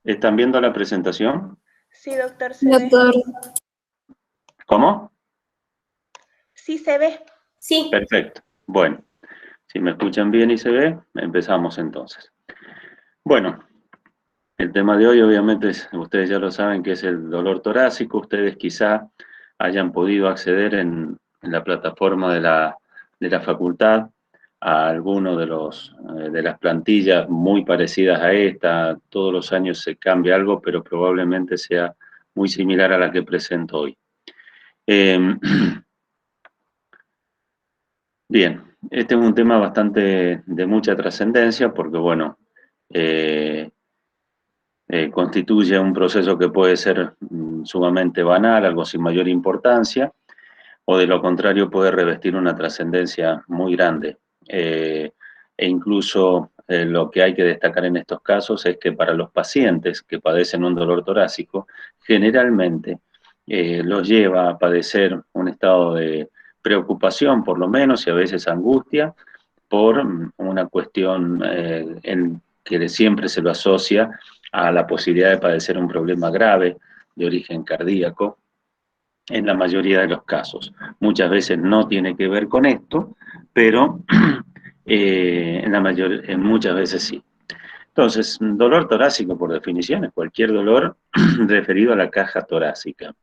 ¿Están viendo la presentación? Sí, doctor, se doctor. ve. ¿Cómo? Sí, se ve. Sí. Perfecto. Bueno, si me escuchan bien y se ve, empezamos entonces. Bueno, el tema de hoy obviamente ustedes ya lo saben que es el dolor torácico. Ustedes quizá hayan podido acceder en la plataforma de la facultad a alguno de las plantillas muy parecidas a esta. Todos los años se cambia algo, pero probablemente sea muy similar a la que presento hoy. Bien, este es un tema bastante de mucha trascendencia porque, bueno, constituye un proceso que puede ser sumamente banal, algo sin mayor importancia, o de lo contrario puede revestir una trascendencia muy grande. E incluso lo que hay que destacar en estos casos es que para los pacientes que padecen un dolor torácico, generalmente los lleva a padecer un estado de preocupación, por lo menos, y a veces angustia, por una cuestión en que siempre se lo asocia a la posibilidad de padecer un problema grave de origen cardíaco, en la mayoría de los casos. Muchas veces no tiene que ver con esto, pero en muchas veces sí. Entonces, dolor torácico, por definición, es cualquier dolor referido a la caja torácica.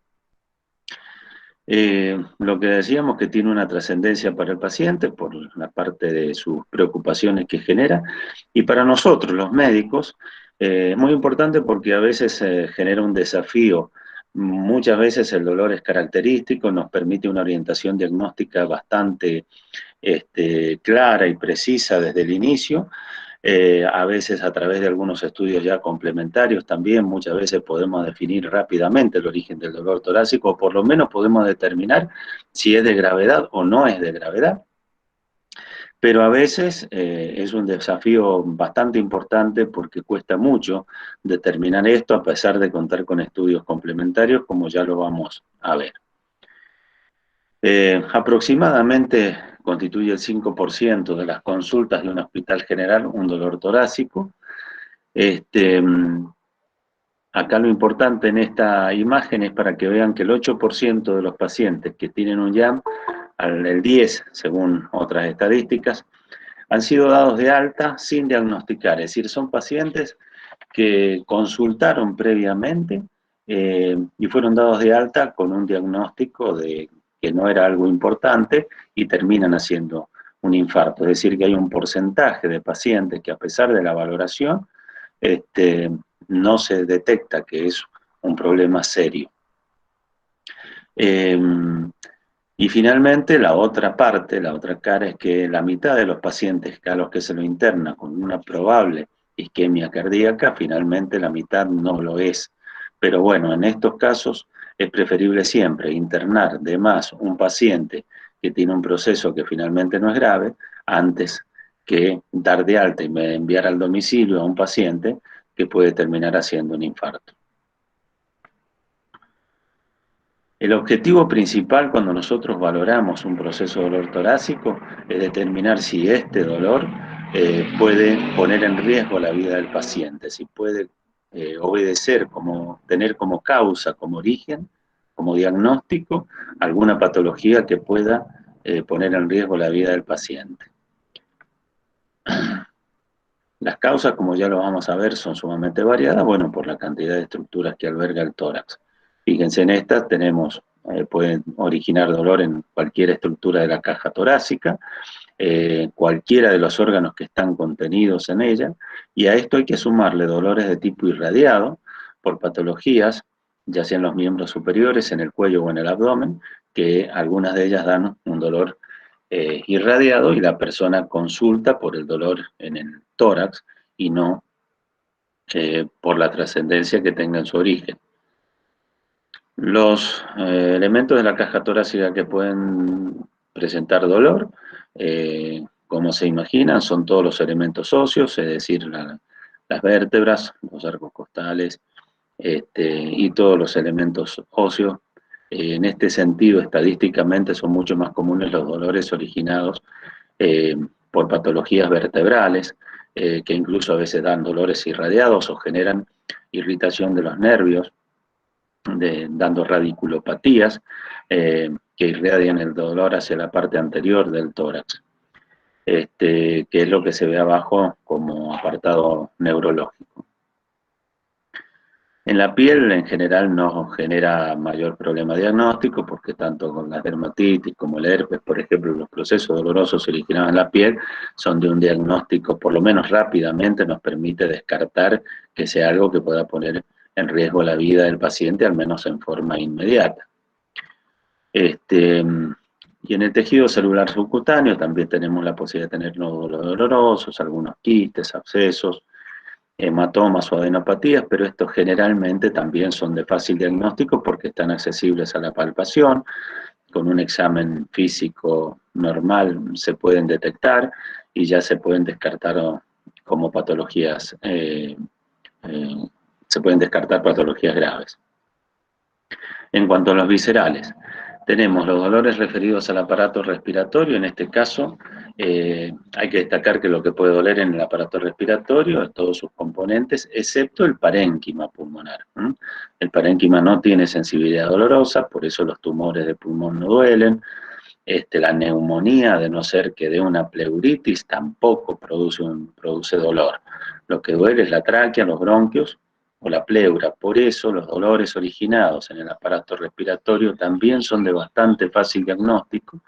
Lo que decíamos que tiene una trascendencia para el paciente por la parte de sus preocupaciones que genera, y para nosotros, los médicos, es muy importante porque a veces genera un desafío. Muchas veces el dolor es característico, nos permite una orientación diagnóstica bastante clara y precisa desde el inicio. A veces a través de algunos estudios ya complementarios también, muchas veces podemos definir rápidamente el origen del dolor torácico, o por lo menos podemos determinar si es de gravedad o no es de gravedad. Pero a veces es un desafío bastante importante porque cuesta mucho determinar esto a pesar de contar con estudios complementarios, como ya lo vamos a ver. Aproximadamente constituye el 5% de las consultas de un hospital general un dolor torácico. Acá lo importante en esta imagen es para que vean que el 8% de los pacientes que tienen un IAM, el 10% según otras estadísticas, han sido dados de alta sin diagnosticar, es decir, son pacientes que consultaron previamente y fueron dados de alta con un diagnóstico de que no era algo importante y terminan haciendo un infarto. Es decir, que hay un porcentaje de pacientes que a pesar de la valoración no se detecta que es un problema serio. Y finalmente la otra parte, la otra cara es que la mitad de los pacientes a los que se lo interna con una probable isquemia cardíaca, finalmente la mitad no lo es. Pero bueno, en estos casos es preferible siempre internar de más un paciente que tiene un proceso que finalmente no es grave, antes que dar de alta y enviar al domicilio a un paciente que puede terminar haciendo un infarto. El objetivo principal cuando nosotros valoramos un proceso de dolor torácico es determinar si este dolor puede poner en riesgo la vida del paciente, si puede obedecer, tener como causa, como origen, como diagnóstico, alguna patología que pueda poner en riesgo la vida del paciente. Las causas, como ya lo vamos a ver, son sumamente variadas, bueno, por la cantidad de estructuras que alberga el tórax. Fíjense en estas, pueden originar dolor en cualquier estructura de la caja torácica, cualquiera de los órganos que están contenidos en ella, y a esto hay que sumarle dolores de tipo irradiado por patologías, ya sea en los miembros superiores, en el cuello o en el abdomen, que algunas de ellas dan un dolor irradiado y la persona consulta por el dolor en el tórax y no por la trascendencia que tenga en su origen. Los elementos de la caja torácica que pueden presentar dolor, como se imaginan, son todos los elementos óseos, es decir, las vértebras, los arcos costales y todos los elementos óseos. En este sentido, estadísticamente son mucho más comunes los dolores originados por patologías vertebrales, que incluso a veces dan dolores irradiados o generan irritación de los nervios, dando radiculopatías que irradian el dolor hacia la parte anterior del tórax, que es lo que se ve abajo como apartado neurológico. En la piel en general no genera mayor problema diagnóstico porque tanto con la dermatitis como el herpes, por ejemplo, los procesos dolorosos originados en la piel son de un diagnóstico, por lo menos rápidamente nos permite descartar que sea algo que pueda poner en riesgo la vida del paciente, al menos en forma inmediata. Y en el tejido celular subcutáneo también tenemos la posibilidad de tener nódulos dolorosos, algunos quistes, abscesos, hematomas o adenopatías, pero estos generalmente también son de fácil diagnóstico porque están accesibles a la palpación. Con un examen físico normal se pueden detectar y ya se pueden descartar como patologías, se pueden descartar patologías graves. En cuanto a los viscerales, tenemos los dolores referidos al aparato respiratorio. En este caso hay que destacar que lo que puede doler en el aparato respiratorio es todos sus componentes, excepto el parénquima pulmonar. El parénquima no tiene sensibilidad dolorosa, por eso los tumores de pulmón no duelen. La neumonía, de no ser que dé una pleuritis, tampoco produce dolor. Lo que duele es la tráquea, los bronquios o la pleura. Por eso los dolores originados en el aparato respiratorio también son de bastante fácil diagnóstico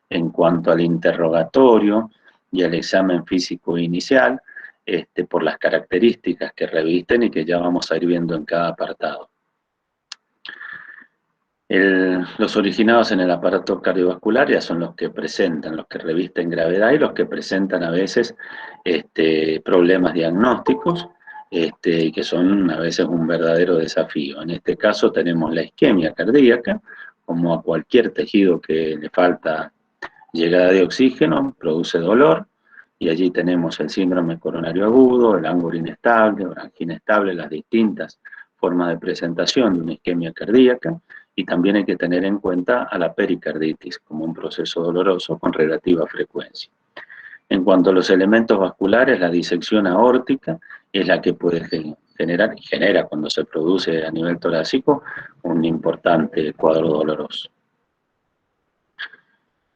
en cuanto al interrogatorio y al examen físico inicial, por las características que revisten y que ya vamos a ir viendo en cada apartado. Los originados en el aparato cardiovascular ya son los que presentan, los que revisten gravedad y los que presentan a veces problemas diagnósticos, que son a veces un verdadero desafío. En este caso tenemos la isquemia cardíaca, como a cualquier tejido que le falta llegada de oxígeno, produce dolor, y allí tenemos el síndrome coronario agudo, el ángulo inestable, orangina inestable, las distintas formas de presentación de una isquemia cardíaca, y también hay que tener en cuenta a la pericarditis como un proceso doloroso con relativa frecuencia. En cuanto a los elementos vasculares, la disección aórtica es la que puede generar, y genera cuando se produce a nivel torácico, un importante cuadro doloroso.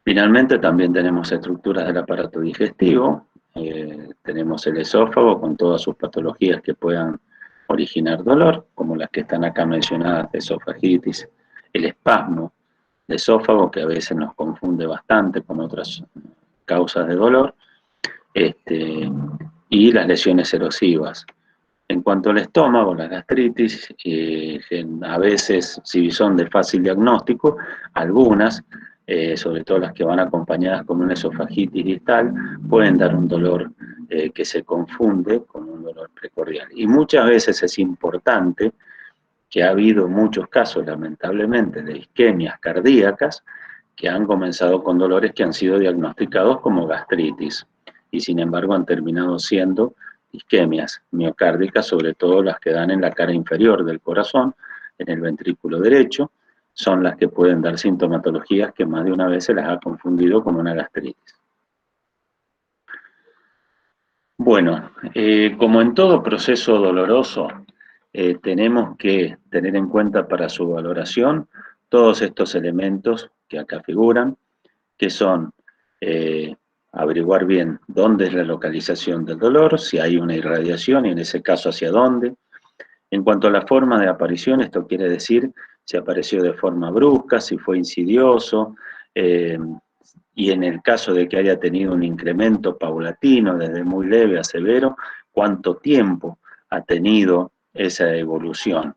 Finalmente también tenemos estructuras del aparato digestivo, tenemos el esófago con todas sus patologías que puedan originar dolor, como las que están acá mencionadas, de esofagitis, el espasmo de esófago, que a veces nos confunde bastante con otras causas de dolor, y las lesiones erosivas. En cuanto al estómago, la gastritis, a veces, si son de fácil diagnóstico, algunas, sobre todo las que van acompañadas con una esofagitis distal, pueden dar un dolor que se confunde con un dolor precordial. Y muchas veces es importante que ha habido muchos casos, lamentablemente, de isquemias cardíacas que han comenzado con dolores que han sido diagnosticados como gastritis y sin embargo han terminado siendo isquemias miocárdicas, sobre todo las que dan en la cara inferior del corazón, en el ventrículo derecho, son las que pueden dar sintomatologías que más de una vez se las ha confundido con una gastritis. Bueno, como en todo proceso doloroso, tenemos que tener en cuenta para su valoración todos estos elementos que acá figuran, que son averiguar bien dónde es la localización del dolor, si hay una irradiación y en ese caso hacia dónde. En cuanto a la forma de aparición, esto quiere decir si apareció de forma brusca, si fue insidioso, y en el caso de que haya tenido un incremento paulatino, desde muy leve a severo, cuánto tiempo ha tenido esa evolución.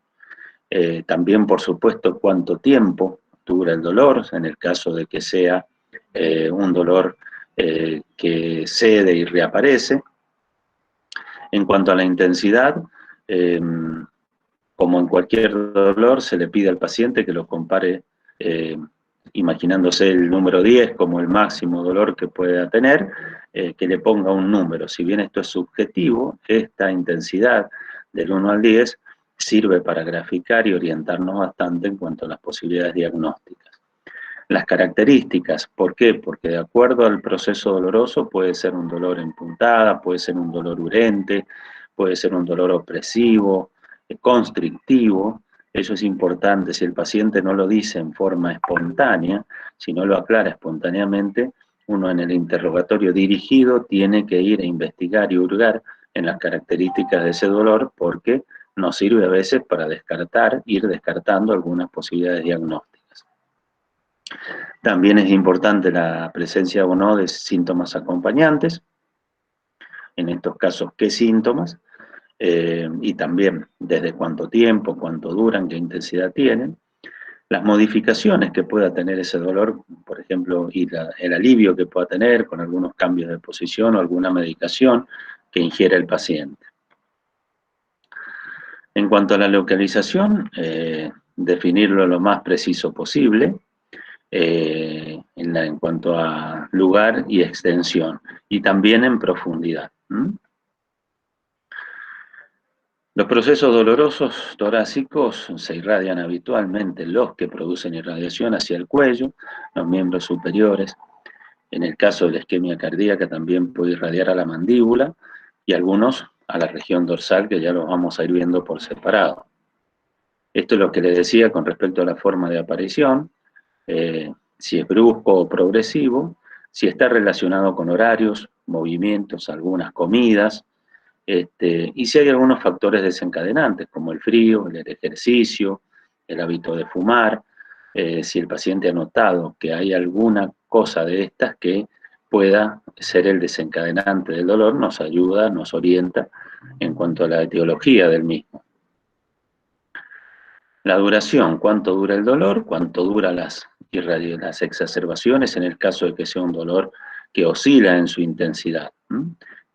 También, por supuesto, cuánto tiempo dura el dolor, en el caso de que sea un dolor que cede y reaparece. En cuanto a la intensidad, como en cualquier dolor, se le pide al paciente que lo compare imaginándose el número 10 como el máximo dolor que pueda tener, que le ponga un número. Si bien esto es subjetivo, esta intensidad del 1 al 10 sirve para graficar y orientarnos bastante en cuanto a las posibilidades diagnósticas. Las características, ¿por qué? Porque de acuerdo al proceso doloroso puede ser un dolor en puntada, puede ser un dolor urente, puede ser un dolor opresivo, constrictivo. Eso es importante. Si el paciente no lo dice en forma espontánea, si no lo aclara espontáneamente, uno en el interrogatorio dirigido tiene que ir a investigar y hurgar en las características de ese dolor, porque nos sirve a veces para ir descartando algunas posibilidades diagnósticas. También es importante la presencia o no de síntomas acompañantes. En estos casos, ¿qué síntomas? Y también desde cuánto tiempo, cuánto duran, qué intensidad tienen. Las modificaciones que pueda tener ese dolor, por ejemplo, y el alivio que pueda tener con algunos cambios de posición o alguna medicación que ingiera el paciente. En cuanto a la localización, definirlo lo más preciso posible, en cuanto a lugar y extensión, y también en profundidad. Los procesos dolorosos torácicos se irradian habitualmente, los que producen irradiación hacia el cuello, los miembros superiores. En el caso de la isquemia cardíaca también puede irradiar a la mandíbula y algunos a la región dorsal, que ya los vamos a ir viendo por separado. Esto es lo que les decía con respecto a la forma de aparición, si es brusco o progresivo, si está relacionado con horarios, movimientos, algunas comidas, y si hay algunos factores desencadenantes, como el frío, el ejercicio, el hábito de fumar, si el paciente ha notado que hay alguna cosa de estas que pueda ser el desencadenante del dolor, nos ayuda, nos orienta en cuanto a la etiología del mismo. La duración, cuánto dura el dolor, cuánto duran las exacerbaciones, en el caso de que sea un dolor que oscila en su intensidad.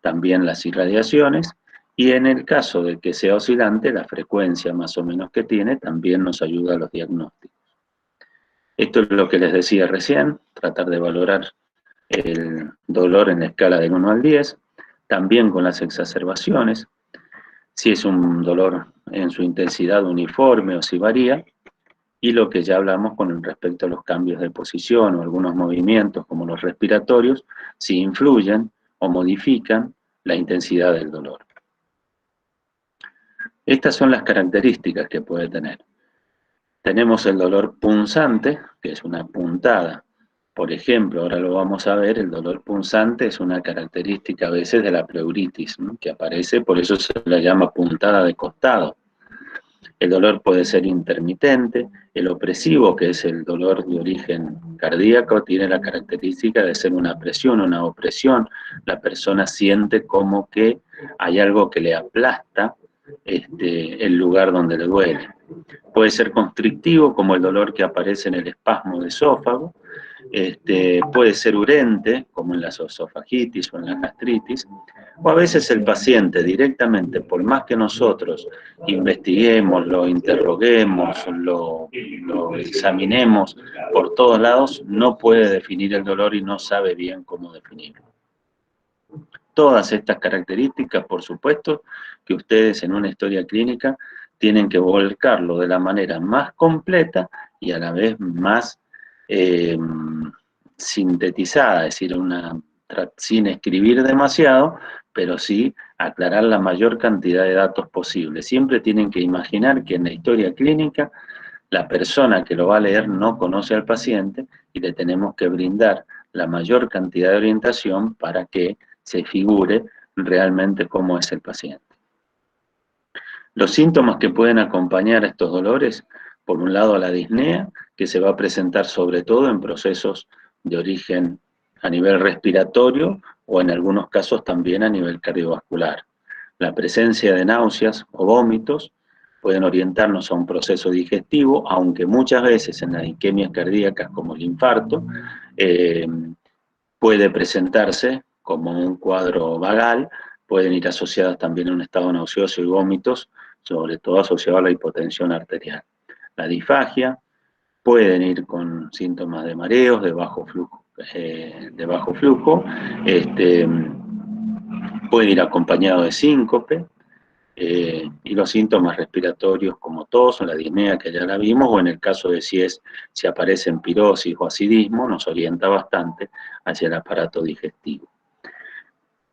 También las irradiaciones, y en el caso de que sea oscilante, la frecuencia más o menos que tiene también nos ayuda a los diagnósticos. Esto es lo que les decía recién, tratar de valorar el dolor en la escala del 1 al 10, también con las exacerbaciones, si es un dolor en su intensidad uniforme o si varía, y lo que ya hablamos con respecto a los cambios de posición o algunos movimientos como los respiratorios, si influyen o modifican la intensidad del dolor. Estas son las características que puede tener. Tenemos el dolor punzante, que es una puntada. Por ejemplo, ahora lo vamos a ver, el dolor punzante es una característica a veces de la pleuritis, ¿no?, que aparece, por eso se la llama puntada de costado. El dolor puede ser intermitente, el opresivo, que es el dolor de origen cardíaco, tiene la característica de ser una presión, una opresión. La persona siente como que hay algo que le aplasta el lugar donde le duele. Puede ser constrictivo, como el dolor que aparece en el espasmo de esófago. Puede ser urente, como en la esofagitis o en la gastritis, o a veces el paciente directamente, por más que nosotros investiguemos, lo interroguemos, lo examinemos por todos lados, no puede definir el dolor y no sabe bien cómo definirlo. Todas estas características, por supuesto, que ustedes en una historia clínica tienen que volcarlo de la manera más completa y a la vez más sintetizada, es decir, sin escribir demasiado, pero sí aclarar la mayor cantidad de datos posible. Siempre tienen que imaginar que en la historia clínica la persona que lo va a leer no conoce al paciente y le tenemos que brindar la mayor cantidad de orientación para que se figure realmente cómo es el paciente. Los síntomas que pueden acompañar a estos dolores, por un lado la disnea, que se va a presentar sobre todo en procesos de origen a nivel respiratorio o en algunos casos también a nivel cardiovascular. La presencia de náuseas o vómitos pueden orientarnos a un proceso digestivo, aunque muchas veces en las isquemias cardíacas como el infarto puede presentarse como un cuadro vagal, pueden ir asociadas también a un estado nauseoso y vómitos, sobre todo asociado a la hipotensión arterial. La disfagia, pueden ir con síntomas de mareos, de bajo flujo, puede ir acompañado de síncope, y los síntomas respiratorios como tos o la disnea, que ya la vimos, o en el caso de si aparece en pirosis o acidismo, nos orienta bastante hacia el aparato digestivo.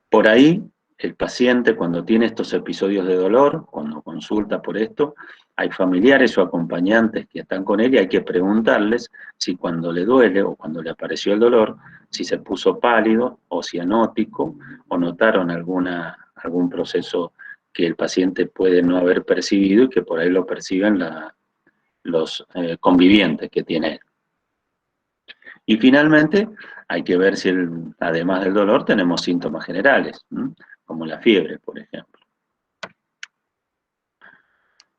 Por ahí, el paciente cuando tiene estos episodios de dolor, cuando consulta por esto, hay familiares o acompañantes que están con él y hay que preguntarles si cuando le duele o cuando le apareció el dolor, si se puso pálido o cianótico o notaron algún proceso que el paciente puede no haber percibido y que por ahí lo perciben los convivientes que tiene él. Y finalmente, hay que ver si además del dolor tenemos síntomas generales, como la fiebre, por ejemplo.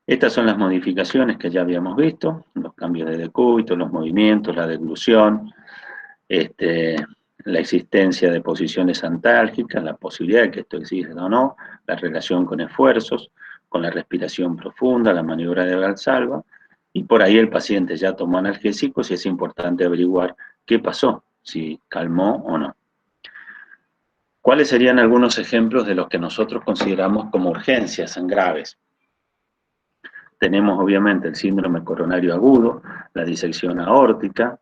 Estas son las modificaciones que ya habíamos visto, los cambios de decúbito, los movimientos, la deglución, la existencia de posiciones antálgicas, la posibilidad de que esto exista o no, la relación con esfuerzos, con la respiración profunda, la maniobra de Valsalva, y por ahí el paciente ya tomó analgésicos y es importante averiguar qué pasó, si calmó o no. ¿Cuáles serían algunos ejemplos de los que nosotros consideramos como urgencias graves? Tenemos obviamente el síndrome coronario agudo, la disección aórtica,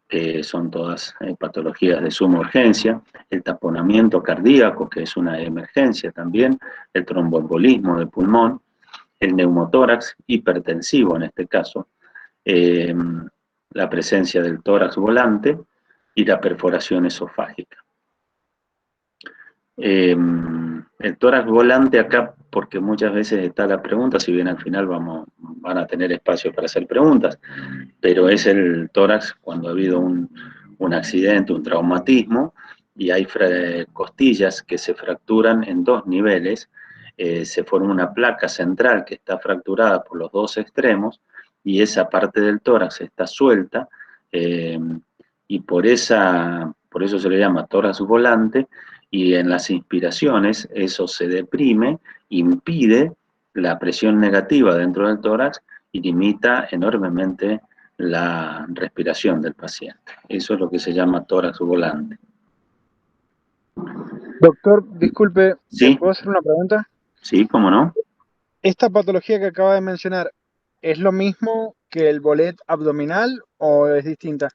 que son todas patologías de suma urgencia, el taponamiento cardíaco, que es una emergencia también, el tromboembolismo de pulmón, el neumotórax hipertensivo en este caso, la presencia del tórax volante y la perforación esofágica. El tórax volante acá, porque muchas veces está la pregunta, si bien al final van a tener espacio para hacer preguntas, pero es el tórax cuando ha habido un accidente, un traumatismo, y hay costillas que se fracturan en dos niveles, se forma una placa central que está fracturada por los dos extremos, y esa parte del tórax está suelta, y por eso se le llama tórax volante, y en las inspiraciones eso se deprime, impide la presión negativa dentro del tórax y limita enormemente la respiración del paciente. Eso es lo que se llama tórax volante. Doctor, disculpe, ¿Sí? ¿puedo hacer una pregunta? Sí, ¿cómo no? ¿Esta patología que acaba de mencionar es lo mismo que el bolet abdominal o es distinta?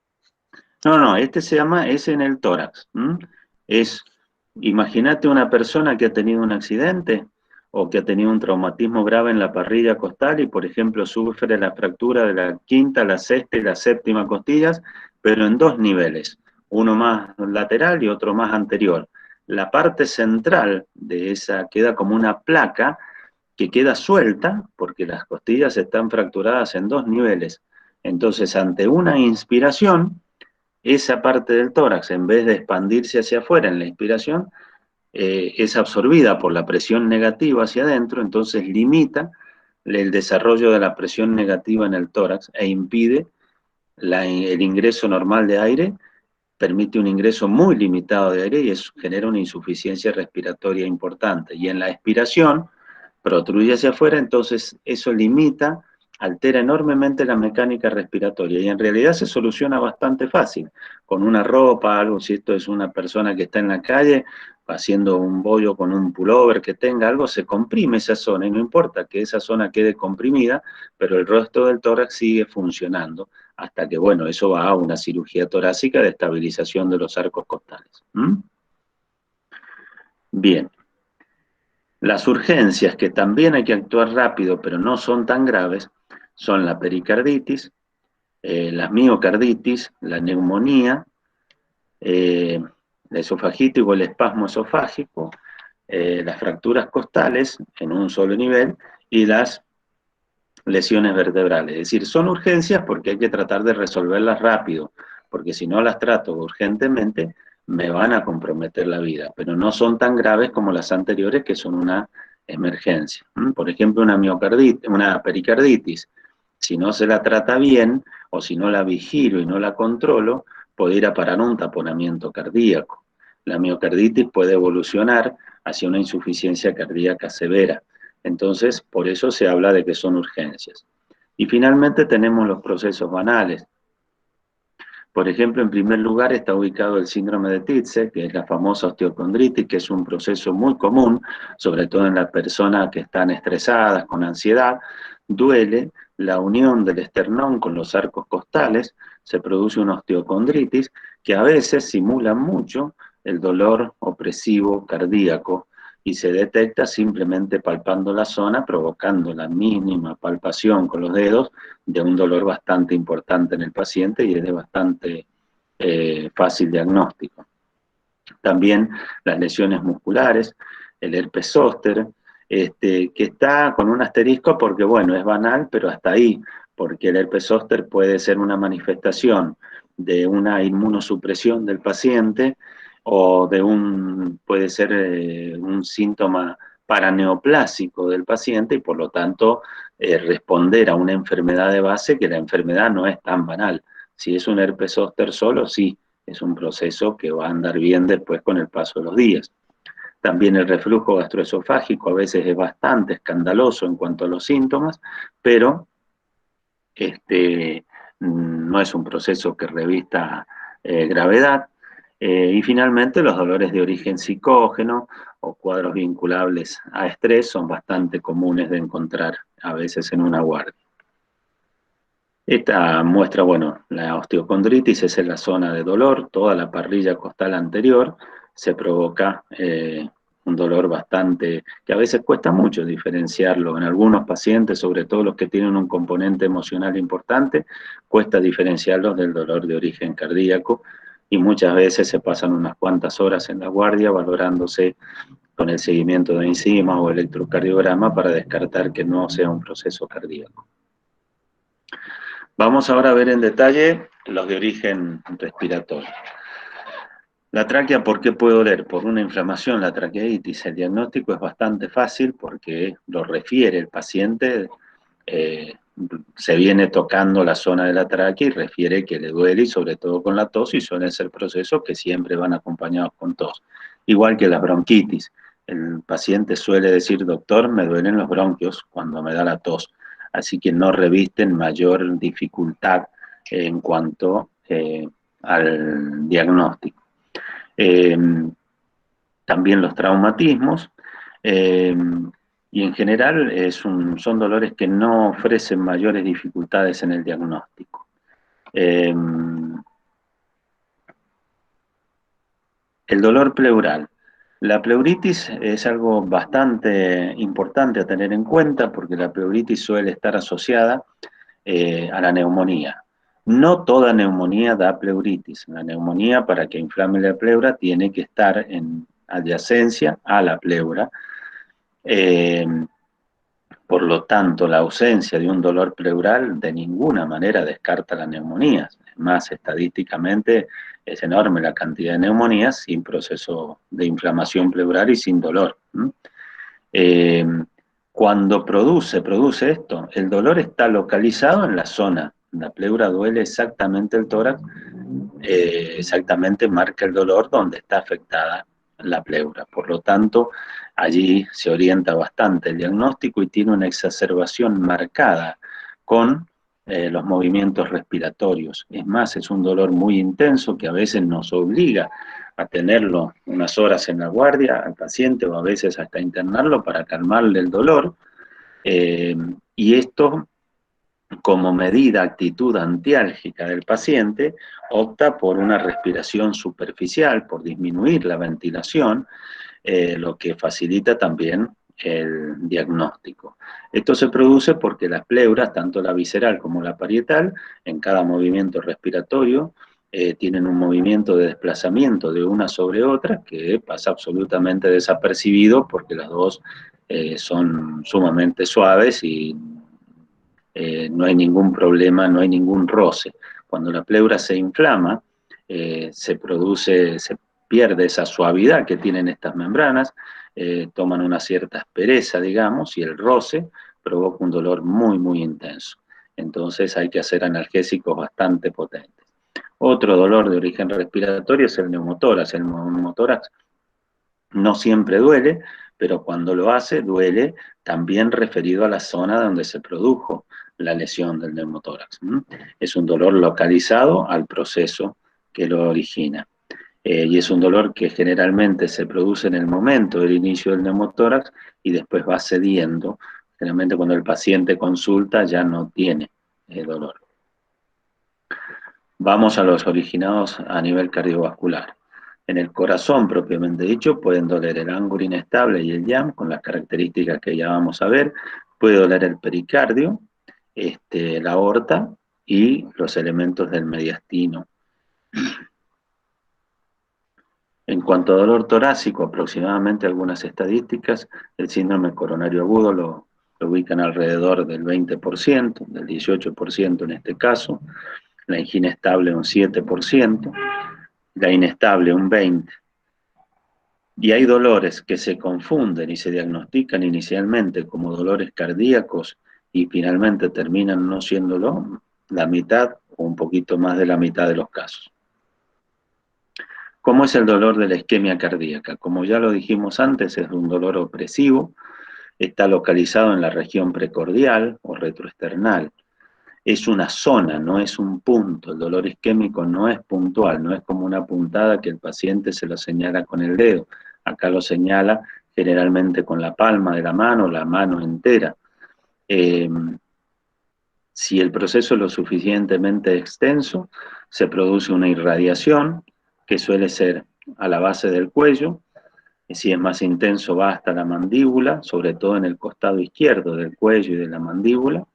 No, es en el tórax. Imagínate una persona que ha tenido un accidente o que ha tenido un traumatismo grave en la parrilla costal y, por ejemplo, sufre la fractura de la quinta, la sexta y la séptima costillas, pero en dos niveles, uno más lateral y otro más anterior. La parte central de esa queda como una placa que queda suelta porque las costillas están fracturadas en dos niveles. Entonces, ante una inspiración, esa parte del tórax, en vez de expandirse hacia afuera en la inspiración, es absorbida por la presión negativa hacia adentro, entonces limita el desarrollo de la presión negativa en el tórax e impide el ingreso normal de aire, permite un ingreso muy limitado de aire y genera una insuficiencia respiratoria importante. Y en la expiración, protruye hacia afuera, entonces eso limita, altera enormemente la mecánica respiratoria y en realidad se soluciona bastante fácil, con una ropa, algo, si esto es una persona que está en la calle haciendo un bollo con un pullover que tenga algo, se comprime esa zona y no importa que esa zona quede comprimida, pero el resto del tórax sigue funcionando hasta que, bueno, eso va a una cirugía torácica de estabilización de los arcos costales. Bien. Las urgencias, que también hay que actuar rápido, pero no son tan graves, son la pericarditis, la miocarditis, la neumonía, la esofagitis o el espasmo esofágico, las fracturas costales en un solo nivel y las lesiones vertebrales. Es decir, son urgencias porque hay que tratar de resolverlas rápido, porque si no las trato urgentemente, me van a comprometer la vida, pero no son tan graves como las anteriores, que son una emergencia. Por ejemplo, una pericarditis, si no se la trata bien, o si no la vigilo y no la controlo, puede ir a parar un taponamiento cardíaco. La miocarditis puede evolucionar hacia una insuficiencia cardíaca severa. Entonces, por eso se habla de que son urgencias. Y finalmente tenemos los procesos banales. Por ejemplo, en primer lugar está ubicado el síndrome de Tietze, que es la famosa osteocondritis, que es un proceso muy común, sobre todo en las personas que están estresadas, con ansiedad. Duele la unión del esternón con los arcos costales, se produce una osteocondritis que a veces simula mucho el dolor opresivo cardíaco y se detecta simplemente palpando la zona, provocando la mínima palpación con los dedos de un dolor bastante importante en el paciente y es de bastante fácil diagnóstico. También las lesiones musculares, el herpes zóster, que está con un asterisco porque, bueno, es banal, pero hasta ahí, porque el herpes zóster puede ser una manifestación de una inmunosupresión del paciente o puede ser un síntoma paraneoplásico del paciente y por lo tanto responder a una enfermedad de base que la enfermedad no es tan banal. Si es un herpes zóster solo, sí, es un proceso que va a andar bien después con el paso de los días. También el reflujo gastroesofágico a veces es bastante escandaloso en cuanto a los síntomas, pero no es un proceso que revista gravedad. Y finalmente los dolores de origen psicógeno o cuadros vinculables a estrés son bastante comunes de encontrar a veces en una guardia. Esta muestra, bueno, la osteocondritis es en la zona de dolor, toda la parrilla costal anterior se provoca un dolor bastante, que a veces cuesta mucho diferenciarlo. En algunos pacientes, sobre todo los que tienen un componente emocional importante, cuesta diferenciarlos del dolor de origen cardíaco y muchas veces se pasan unas cuantas horas en la guardia valorándose con el seguimiento de enzimas o electrocardiograma para descartar que no sea un proceso cardíaco. Vamos ahora a ver en detalle los de origen respiratorio. La tráquea, ¿por qué puede doler? Por una inflamación, la traqueitis. El diagnóstico es bastante fácil porque lo refiere el paciente, se viene tocando la zona de la tráquea y refiere que le duele y sobre todo con la tos y suelen ser procesos que siempre van acompañados con tos. Igual que las bronquitis. El paciente suele decir, doctor, me duelen los bronquios cuando me da la tos. Así que no revisten mayor dificultad en cuanto al diagnóstico. También los traumatismos, y en general son dolores que no ofrecen mayores dificultades en el diagnóstico. El dolor pleural. La pleuritis es algo bastante importante a tener en cuenta porque la pleuritis suele estar asociada a la neumonía. No toda neumonía da pleuritis. La neumonía, para que inflame la pleura, tiene que estar en adyacencia a la pleura. Por lo tanto, la ausencia de un dolor pleural de ninguna manera descarta la neumonía. Más estadísticamente es enorme la cantidad de neumonías sin proceso de inflamación pleural y sin dolor. Cuando produce esto, el dolor está localizado en la zona. La pleura duele exactamente el tórax, exactamente marca el dolor donde está afectada la pleura. Por lo tanto, allí se orienta bastante el diagnóstico y tiene una exacerbación marcada con los movimientos respiratorios. Es más, es un dolor muy intenso que a veces nos obliga a tenerlo unas horas en la guardia al paciente o a veces hasta internarlo para calmarle el dolor. Y esto, como medida, actitud antiálgica del paciente, opta por una respiración superficial, por disminuir la ventilación, lo que facilita también el diagnóstico. Esto se produce porque las pleuras, tanto la visceral como la parietal, en cada movimiento respiratorio, tienen un movimiento de desplazamiento de una sobre otra que pasa absolutamente desapercibido porque las dos son sumamente suaves y no hay ningún problema, no hay ningún roce. Cuando la pleura se inflama, se pierde esa suavidad que tienen estas membranas, toman una cierta aspereza, digamos, y el roce provoca un dolor muy, muy intenso. Entonces hay que hacer analgésicos bastante potentes. Otro dolor de origen respiratorio es el neumotórax. El neumotórax no siempre duele, pero cuando lo hace, duele también referido a la zona donde se produjo la lesión del neumotórax. Es un dolor localizado al proceso que lo origina. Y es un dolor que generalmente se produce en el momento del inicio del neumotórax y después va cediendo. Generalmente cuando el paciente consulta ya no tiene dolor. Vamos a los originados a nivel cardiovascular. En el corazón propiamente dicho pueden doler el ángulo inestable y el YAM, con las características que ya vamos a ver. Puede doler el pericardio, la aorta y los elementos del mediastino. En cuanto a dolor torácico, aproximadamente algunas estadísticas, el síndrome coronario agudo lo ubican alrededor del 20%, del 18% en este caso, la angina estable un 7%, la inestable un 20%. Y hay dolores que se confunden y se diagnostican inicialmente como dolores cardíacos y finalmente terminan no siéndolo la mitad o un poquito más de la mitad de los casos. ¿Cómo es el dolor de la isquemia cardíaca? Como ya lo dijimos antes, es un dolor opresivo, está localizado en la región precordial o retroesternal. Es una zona, no es un punto. El dolor isquémico no es puntual, no es como una puntada que el paciente se lo señala con el dedo. Acá lo señala generalmente con la palma de la mano entera. Si el proceso es lo suficientemente extenso, se produce una irradiación que suele ser a la base del cuello. Si es más intenso, va hasta la mandíbula, sobre todo en el costado izquierdo del cuello y de la mandíbula,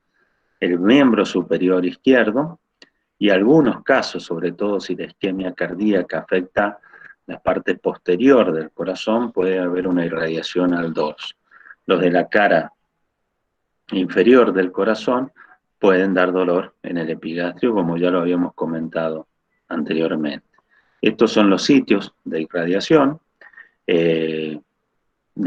el miembro superior izquierdo, y algunos casos, sobre todo si la isquemia cardíaca afecta la parte posterior del corazón, puede haber una irradiación al dorso. Los de la cara inferior del corazón pueden dar dolor en el epigastrio, como ya lo habíamos comentado anteriormente. Estos son los sitios de irradiación, de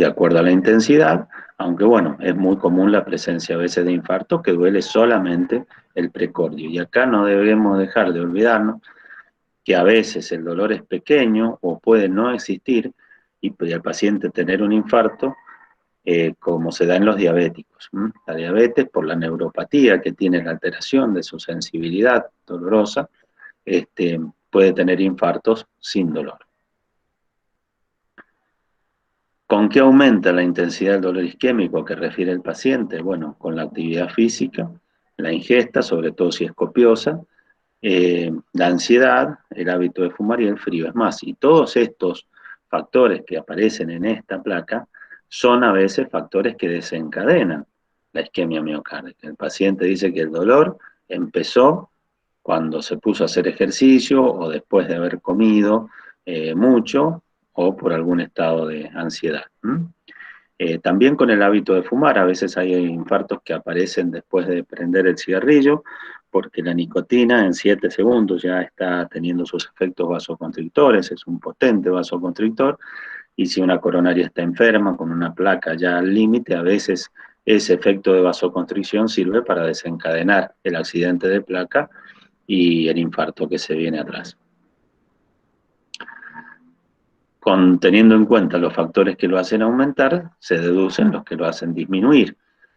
acuerdo a la intensidad, aunque bueno, es muy común la presencia a veces de infarto que duele solamente el precordio. Y acá no debemos dejar de olvidarnos que a veces el dolor es pequeño o puede no existir y el paciente tener un infarto, como se da en los diabéticos. La diabetes, por la neuropatía que tiene la alteración de su sensibilidad dolorosa, puede tener infartos sin dolor. ¿Con qué aumenta la intensidad del dolor isquémico que refiere el paciente? Bueno, con la actividad física, la ingesta, sobre todo si es copiosa, la ansiedad, el hábito de fumar y el frío. Es más, y todos estos factores que aparecen en esta placa son a veces factores que desencadenan la isquemia miocárdica. El paciente dice que el dolor empezó cuando se puso a hacer ejercicio o después de haber comido mucho o por algún estado de ansiedad. También con el hábito de fumar, a veces hay infartos que aparecen después de prender el cigarrillo, porque la nicotina en 7 segundos ya está teniendo sus efectos vasoconstrictores, es un potente vasoconstrictor, y si una coronaria está enferma, con una placa ya al límite, a veces ese efecto de vasoconstricción sirve para desencadenar el accidente de placa y el infarto que se viene atrás. Teniendo en cuenta los factores que lo hacen aumentar, se deducen los que lo hacen disminuir.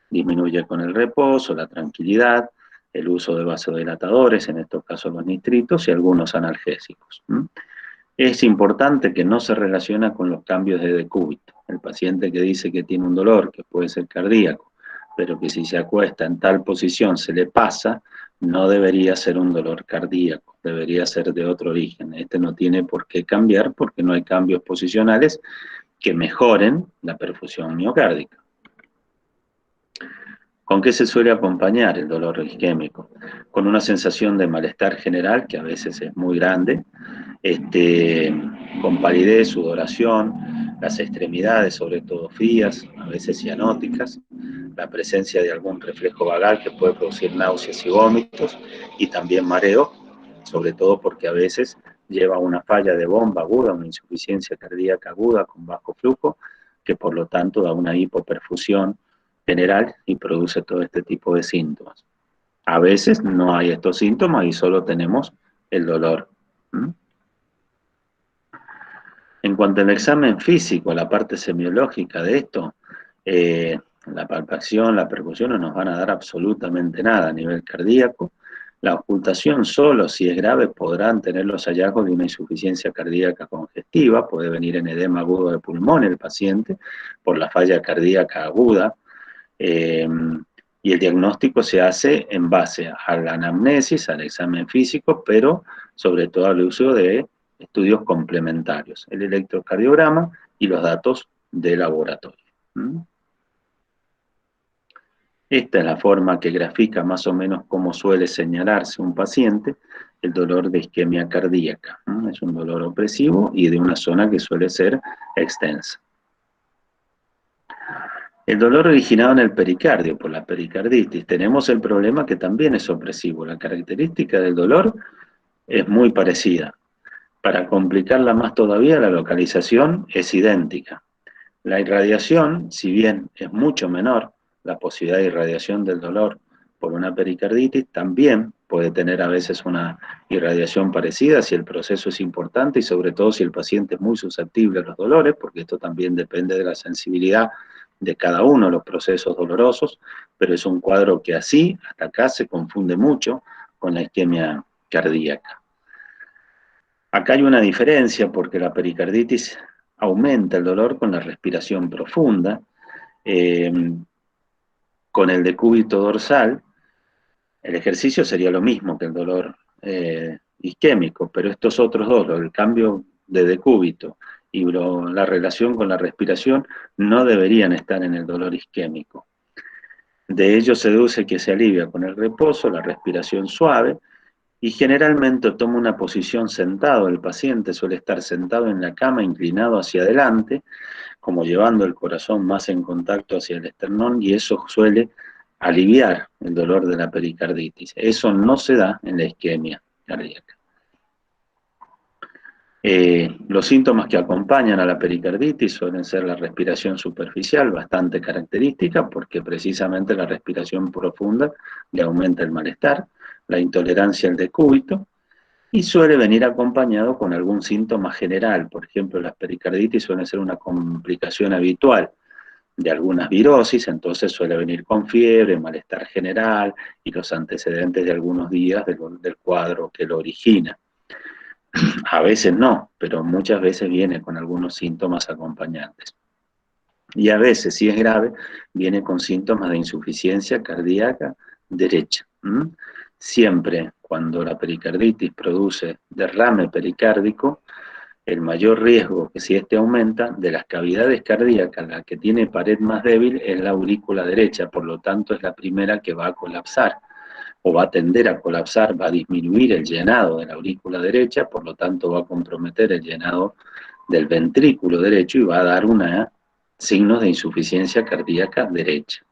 Disminuye con el reposo, la tranquilidad, el uso de vasodilatadores, en estos casos los nitritos, y algunos analgésicos. Es importante que no se relaciona con los cambios de decúbito. El paciente que dice que tiene un dolor, que puede ser cardíaco, pero que si se acuesta en tal posición se le pasa, no debería ser un dolor cardíaco, debería ser de otro origen. Este no tiene por qué cambiar porque no hay cambios posicionales que mejoren la perfusión miocárdica. ¿Con qué se suele acompañar el dolor isquémico? Con una sensación de malestar general, que a veces es muy grande, con palidez, sudoración, las extremidades, sobre todo frías, a veces cianóticas, la presencia de algún reflejo vagal que puede producir náuseas y vómitos, y también mareo, sobre todo porque a veces lleva una falla de bomba aguda, una insuficiencia cardíaca aguda con bajo flujo, que por lo tanto da una hipoperfusión general y produce todo este tipo de síntomas. A veces no hay estos síntomas y solo tenemos el dolor. En cuanto al examen físico, la parte semiológica de esto, la palpación, la percusión no nos van a dar absolutamente nada a nivel cardíaco. La ocultación solo, si es grave, podrán tener los hallazgos de una insuficiencia cardíaca congestiva, puede venir en edema agudo de pulmón el paciente por la falla cardíaca aguda, y el diagnóstico se hace en base a la anamnesis, al examen físico, pero sobre todo al uso de estudios complementarios, el electrocardiograma y los datos de laboratorio. Esta es la forma que grafica más o menos cómo suele señalarse un paciente el dolor de isquemia cardíaca. Es un dolor opresivo y de una zona que suele ser extensa. El dolor originado en el pericardio por la pericarditis. Tenemos el problema que también es opresivo. La característica del dolor es muy parecida. Para complicarla más todavía, la localización es idéntica. La irradiación, si bien es mucho menor, la posibilidad de irradiación del dolor por una pericarditis también puede tener a veces una irradiación parecida si el proceso es importante y sobre todo si el paciente es muy susceptible a los dolores, porque esto también depende de la sensibilidad de cada uno de los procesos dolorosos, pero es un cuadro que así, hasta acá, se confunde mucho con la isquemia cardíaca. Acá hay una diferencia porque la pericarditis aumenta el dolor con la respiración profunda, con el decúbito dorsal. El ejercicio sería lo mismo que el dolor isquémico, pero estos otros dos, el cambio de decúbito y la relación con la respiración, no deberían estar en el dolor isquémico. De ello se deduce que se alivia con el reposo, la respiración suave, y generalmente toma una posición sentado. El paciente suele estar sentado en la cama, inclinado hacia adelante, como llevando el corazón más en contacto hacia el esternón, y eso suele aliviar el dolor de la pericarditis. Eso no se da en la isquemia cardíaca. Los síntomas que acompañan a la pericarditis suelen ser la respiración superficial, bastante característica, porque precisamente la respiración profunda le aumenta el malestar, la intolerancia al decúbito, y suele venir acompañado con algún síntoma general. Por ejemplo, las pericarditis suelen ser una complicación habitual de algunas virosis, entonces suele venir con fiebre, malestar general y los antecedentes de algunos días del cuadro que lo origina. A veces no, pero muchas veces viene con algunos síntomas acompañantes. Y a veces, si es grave, viene con síntomas de insuficiencia cardíaca derecha. Siempre cuando la pericarditis produce derrame pericárdico, el mayor riesgo que si este aumenta de las cavidades cardíacas, la que tiene pared más débil es la aurícula derecha, por lo tanto es la primera que va a colapsar o va a tender a colapsar, va a disminuir el llenado de la aurícula derecha, por lo tanto va a comprometer el llenado del ventrículo derecho y va a dar signos de insuficiencia cardíaca derecha.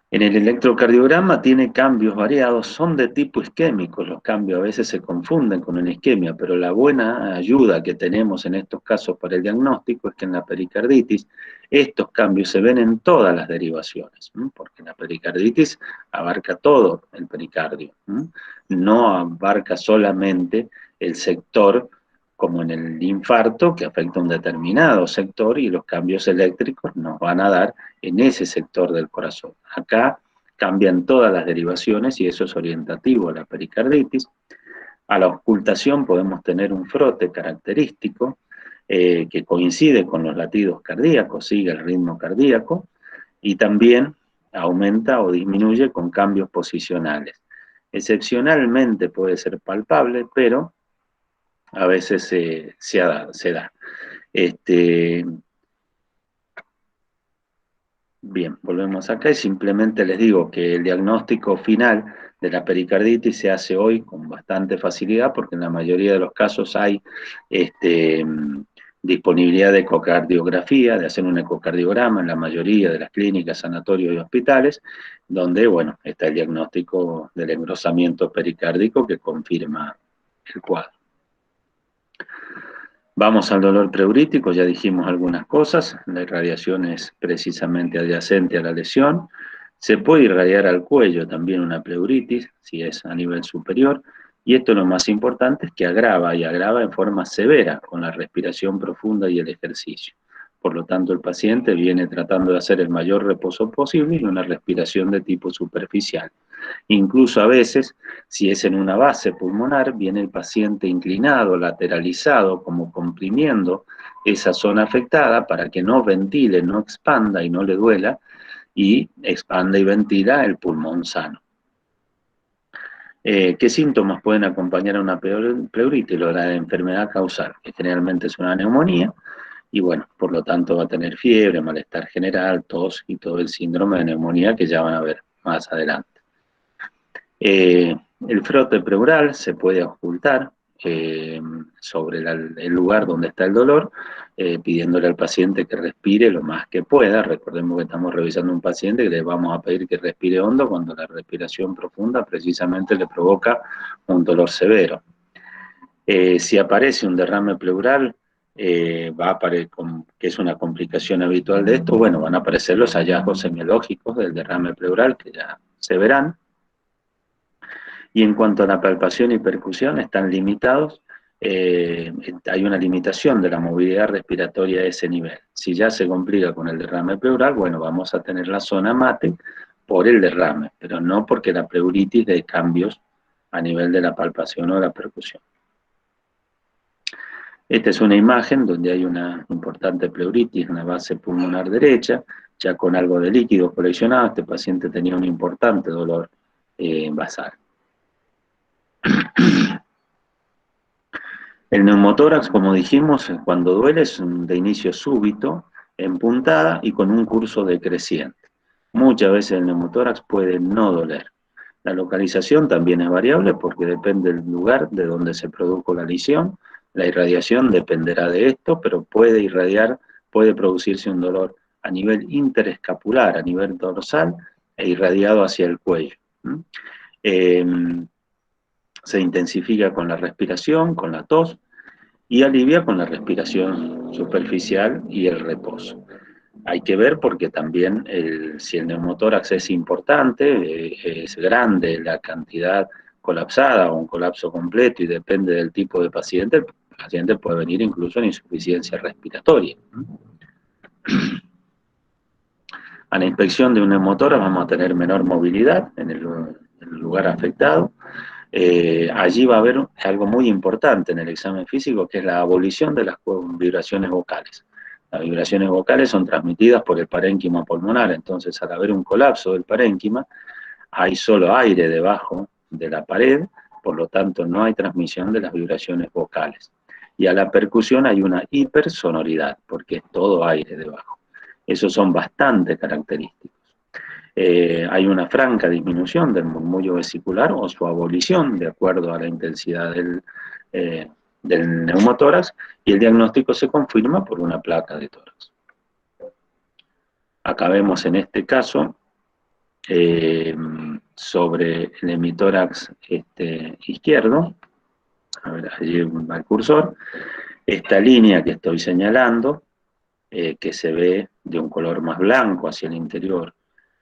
En el electrocardiograma tiene cambios variados, son de tipo isquémico, los cambios a veces se confunden con una isquemia, pero la buena ayuda que tenemos en estos casos para el diagnóstico es que en la pericarditis estos cambios se ven en todas las derivaciones, porque la pericarditis abarca todo el pericardio, no abarca solamente el sector como en el infarto, que afecta a un determinado sector y los cambios eléctricos nos van a dar en ese sector del corazón. Acá cambian todas las derivaciones y eso es orientativo a la pericarditis. A la auscultación podemos tener un frote característico que coincide con los latidos cardíacos, sigue el ritmo cardíaco y también aumenta o disminuye con cambios posicionales. Excepcionalmente puede ser palpable, pero a veces se da. Bien, volvemos acá y simplemente les digo que el diagnóstico final de la pericarditis se hace hoy con bastante facilidad porque en la mayoría de los casos hay disponibilidad de ecocardiografía, de hacer un ecocardiograma en la mayoría de las clínicas, sanatorios y hospitales, donde, bueno, está el diagnóstico del engrosamiento pericárdico que confirma el cuadro. Vamos al dolor preurítico, ya dijimos algunas cosas, la irradiación es precisamente adyacente a la lesión, se puede irradiar al cuello también una pleuritis, si es a nivel superior, y esto lo más importante es que agrava, y agrava en forma severa con la respiración profunda y el ejercicio. Por lo tanto, el paciente viene tratando de hacer el mayor reposo posible y una respiración de tipo superficial. Incluso a veces, si es en una base pulmonar, viene el paciente inclinado, lateralizado, como comprimiendo esa zona afectada para que no ventile, no expanda y no le duela, y expanda y ventila el pulmón sano. ¿Qué síntomas pueden acompañar a una pleuritis? La enfermedad causal, que generalmente es una neumonía, y bueno, por lo tanto va a tener fiebre, malestar general, tos y todo el síndrome de neumonía que ya van a ver más adelante. El frote pleural se puede ocultar sobre el lugar donde está el dolor, pidiéndole al paciente que respire lo más que pueda. Recordemos que estamos revisando un paciente que le vamos a pedir que respire hondo cuando la respiración profunda precisamente le provoca un dolor severo. Si aparece un derrame pleural, que es una complicación habitual de esto, bueno, van a aparecer los hallazgos semiológicos del derrame pleural, que ya se verán. Y en cuanto a la palpación y percusión, están limitados, hay una limitación de la movilidad respiratoria a ese nivel. Si ya se complica con el derrame pleural, bueno, vamos a tener la zona mate por el derrame, pero no porque la pleuritis dé cambios a nivel de la palpación o la percusión. Esta es una imagen donde hay una importante pleuritis en la base pulmonar derecha, ya con algo de líquido coleccionado. Este paciente tenía un importante dolor basal. El neumotórax, como dijimos, cuando duele es de inicio súbito, en puntada y con un curso decreciente. Muchas veces el neumotórax puede no doler. La localización también es variable porque depende del lugar de donde se produjo la lesión. La irradiación dependerá de esto, pero puede producirse un dolor a nivel interescapular, a nivel dorsal e irradiado hacia el cuello. Se intensifica con la respiración, con la tos, y alivia con la respiración superficial y el reposo. Hay que ver porque también si el neumotórax es importante, es grande la cantidad colapsada o un colapso completo y depende del tipo de paciente, el paciente puede venir incluso en insuficiencia respiratoria. A la inspección de un neumotórax vamos a tener menor movilidad en el lugar afectado. Allí va a haber algo muy importante en el examen físico, que es la abolición de las vibraciones vocales. Las vibraciones vocales son transmitidas por el parénquima pulmonar, entonces al haber un colapso del parénquima, hay solo aire debajo de la pared, por lo tanto no hay transmisión de las vibraciones vocales. Y a la percusión hay una hipersonoridad, porque es todo aire debajo. Esos son bastante característicos. Hay una franca disminución del murmullo vesicular o su abolición de acuerdo a la intensidad del neumotórax, y el diagnóstico se confirma por una placa de tórax. Acá vemos en este caso sobre el hemitórax izquierdo, a ver, allí va el cursor, esta línea que estoy señalando, que se ve de un color más blanco hacia el interior,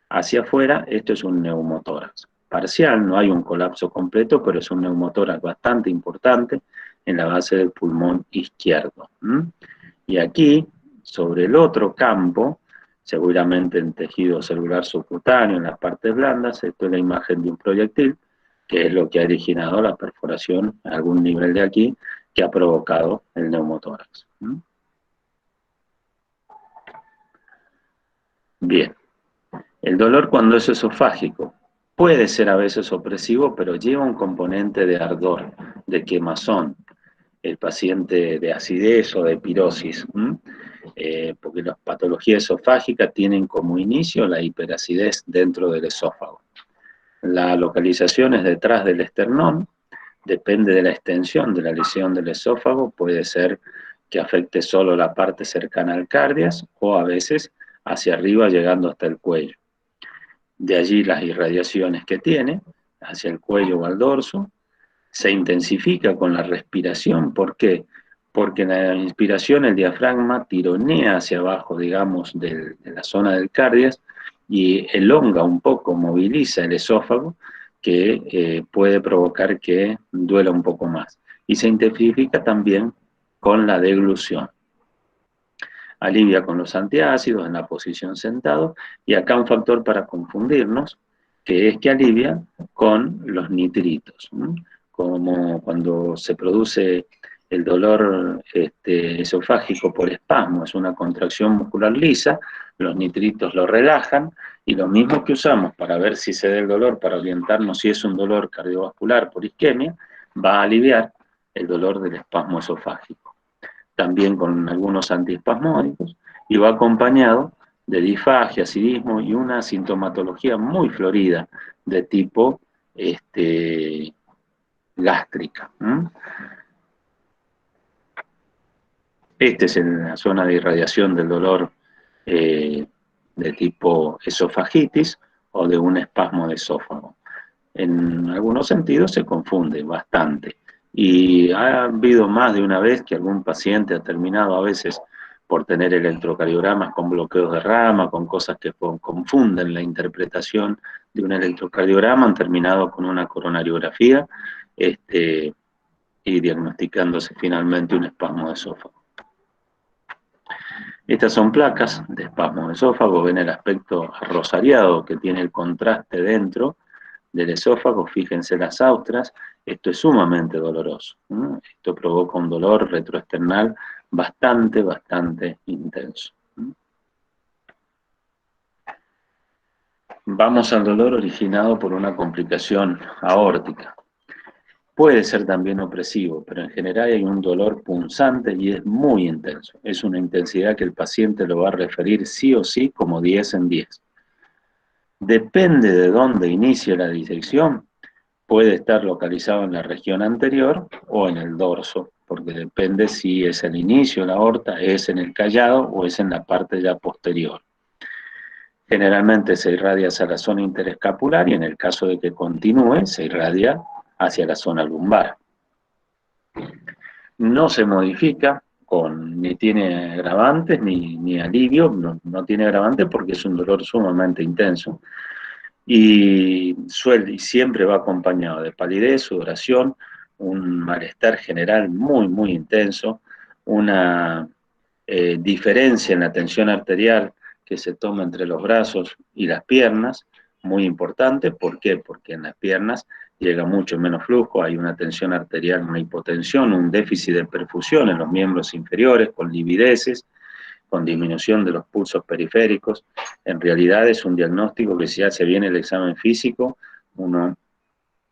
hacia afuera, esto es un neumotórax parcial, no hay un colapso completo, pero es un neumotórax bastante importante en la base del pulmón izquierdo. Y aquí, sobre el otro campo, seguramente en tejido celular subcutáneo, en las partes blandas, esto es la imagen de un proyectil, que es lo que ha originado la perforación a algún nivel de aquí, que ha provocado el neumotórax. Bien. El dolor cuando es esofágico puede ser a veces opresivo, pero lleva un componente de ardor, de quemazón, el paciente de acidez o de pirosis, porque las patologías esofágicas tienen como inicio la hiperacidez dentro del esófago. La localización es detrás del esternón, depende de la extensión de la lesión del esófago, puede ser que afecte solo la parte cercana al cardias o a veces hacia arriba llegando hasta el cuello. De allí las irradiaciones que tiene, hacia el cuello o al dorso, se intensifica con la respiración. ¿Por qué? Porque en la inspiración el diafragma tironea hacia abajo, digamos, de la zona del cardias y elonga un poco, moviliza el esófago, que puede provocar que duela un poco más. Y se intensifica también con la deglución. Alivia con los antiácidos en la posición sentado, y acá un factor para confundirnos, que es que alivia con los nitritos, como cuando se produce el dolor esofágico por espasmo, es una contracción muscular lisa, los nitritos lo relajan, y lo mismo que usamos para ver si se da el dolor, para orientarnos si es un dolor cardiovascular por isquemia, va a aliviar el dolor del espasmo esofágico. También con algunos antiespasmódicos, y va acompañado de disfagia, acidismo y una sintomatología muy florida de tipo gástrica. Esta es la zona de irradiación del dolor de tipo esofagitis o de un espasmo de esófago. En algunos sentidos se confunde bastante. Y ha habido más de una vez que algún paciente ha terminado a veces por tener electrocardiogramas con bloqueos de rama, con cosas que confunden la interpretación de un electrocardiograma, han terminado con una coronariografía y diagnosticándose finalmente un espasmo de esófago. Estas son placas de espasmo de esófago, ven el aspecto rosariado que tiene el contraste dentro del esófago, fíjense las austras, esto es sumamente doloroso, ¿no? Esto provoca un dolor retroesternal bastante intenso. Vamos al dolor originado por una complicación aórtica. Puede ser también opresivo, pero en general hay un dolor punzante y es muy intenso. Es una intensidad que el paciente lo va a referir sí o sí como 10 en 10. Depende de dónde inicie la disección, puede estar localizado en la región anterior o en el dorso, porque depende si es el inicio de la aorta, es en el callado o es en la parte ya posterior. Generalmente se irradia hacia la zona interescapular y en el caso de que continúe, se irradia hacia la zona lumbar. No se modifica, ni tiene agravantes ni alivio, no tiene agravantes porque es un dolor sumamente intenso. Y siempre va acompañado de palidez, sudoración, un malestar general muy intenso, una diferencia en la tensión arterial que se toma entre los brazos y las piernas, muy importante. ¿Por qué? Porque en las piernas llega mucho menos flujo, hay una tensión arterial, una hipotensión, un déficit de perfusión en los miembros inferiores, con livideces, con disminución de los pulsos periféricos. En realidad es un diagnóstico que si hace bien el examen físico, uno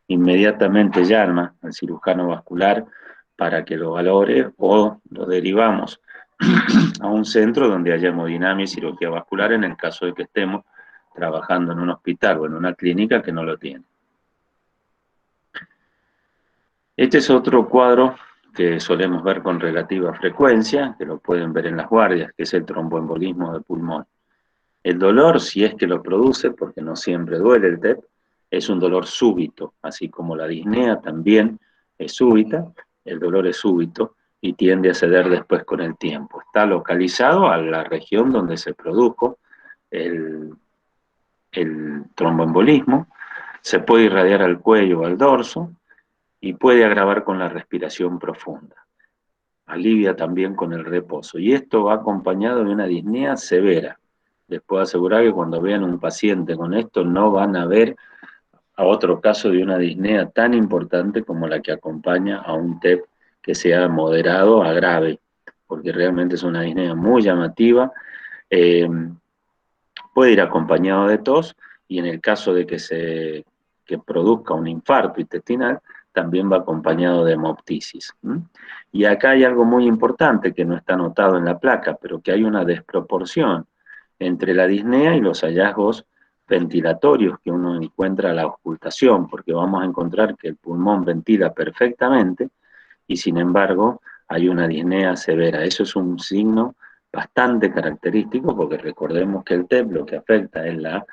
inmediatamente llama al cirujano vascular para que lo valore o lo derivamos a un centro donde haya hemodinamia y cirugía vascular en el caso de que estemos trabajando en un hospital o en una clínica que no lo tiene. Este es otro cuadro que solemos ver con relativa frecuencia, que lo pueden ver en las guardias, que es el tromboembolismo de pulmón. El dolor, si es que lo produce, porque no siempre duele el TEP, es un dolor súbito, así como la disnea también es súbita, el dolor es súbito y tiende a ceder después con el tiempo. Está localizado a la región donde se produjo el tromboembolismo, se puede irradiar al cuello o al dorso, y puede agravar con la respiración profunda. Alivia también con el reposo. Y esto va acompañado de una disnea severa. Les puedo asegurar que cuando vean un paciente con esto no van a ver a otro caso de una disnea tan importante como la que acompaña a un TEP que sea moderado a grave, porque realmente es una disnea muy llamativa. Puede ir acompañado de tos y en el caso de que produzca un infarto intestinal, también va acompañado de hemoptisis. Y acá hay algo muy importante que no está anotado en la placa, pero que hay una desproporción entre la disnea y los hallazgos ventilatorios que uno encuentra a la auscultación, porque vamos a encontrar que el pulmón ventila perfectamente y sin embargo hay una disnea severa. Eso es un signo bastante característico porque recordemos que el TEP lo que afecta es la